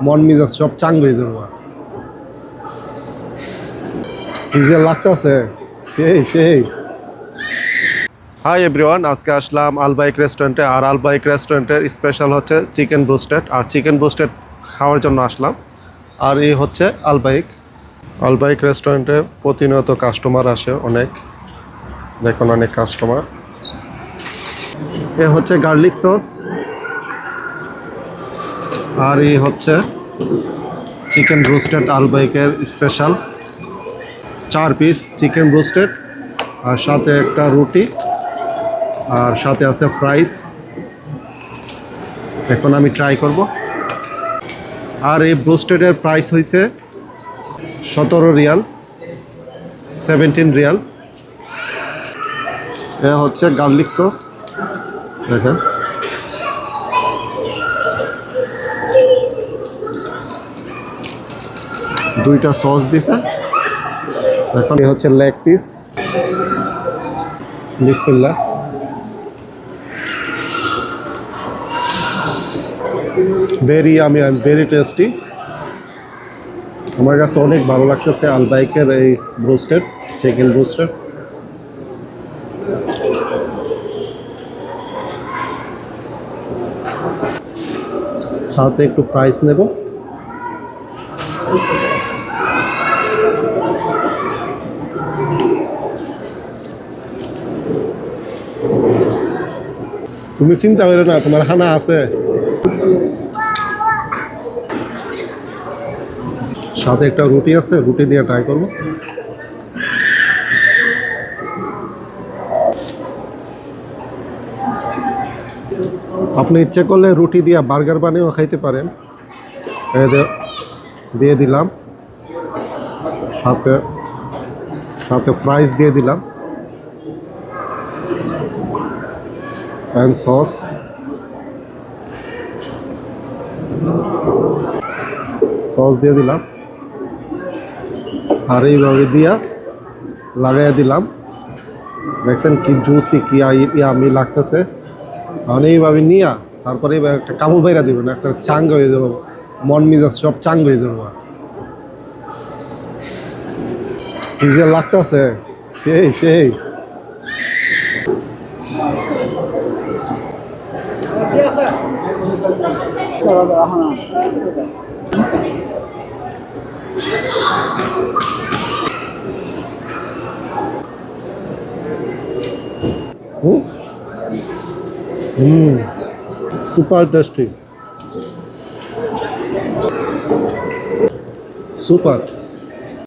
মন মিজাজ সব চাঙ্গ হয়ে যাবো। কি যে লাগতেছে, সেই। হাই এভরিওয়ান, আজকে আসলাম আলবাইক রেস্টুরেন্টে। আর আলবাইক রেস্টুরেন্টের স্পেশাল হচ্ছে চিকেন ব্রোস্টেড। আর চিকেন ব্রোস্টেড খাওয়ার জন্য আসলাম। আর এই হচ্ছে আলবাইক রেস্টুরেন্টে প্রতিনিয়ত কাস্টমার আসে অনেক, দেখুন অনেক কাস্টমার। এ হচ্ছে গার্লিক সস, আর এই হচ্ছে চিকেন ব্রোস্টেড আলবাইকের স্পেশাল 4 পিস চিকেন ব্রোস্টেড, আর সাথে একটা রুটি, আর সাথে আছে ফ্রাইস। এখন আমি ট্রাই করব। আর এই ব্রোস্টেডের প্রাইস হয়েছে 17 রিয়াল, 17 রিয়াল। এ হচ্ছে গার্লিক সস, দেখেন। দুইটা সস দিছে। এখন এই হচ্ছে লেগ পিস, বিসমিল্লাহ। Very yummy and very tasty. আমার কাছে অনেক ভালো লাগতেছে আলবাইকের এই ব্রোস্টেড, চিকেন ব্রোস্টেড। সাথে একটু ফ্রাইস নেব। তুমি চিন্তা করো না, তোমার খানা আছে। সাথে একটা রুটি আছে, রুটি দিয়ে ট্রাই করবো। আপনি ইচ্ছে করলে রুটি দিয়ে বার্গার বানিয়েও খাইতে পারেন। দিয়ে দিলাম, সাথে সাথে ফ্রাইস দিয়ে দিলাম অ্যান্ড সস দিয়ে দিলাম। আর এইভাবে দিয়া লাগাইয়া দিলাম। দেখছেন কি জুসি, কি আমি লাগতেছে। আর এইভাবে নিয়া তারপরে এইভাবে একটা কামড় বাইরা দেবেন, একটা চাঙ্গ হয়ে যাবো, মন মিজাজ সব চাঙ্গ হয়ে যাবো। কি যে লাগতেছে, সেই। Super tasty, super.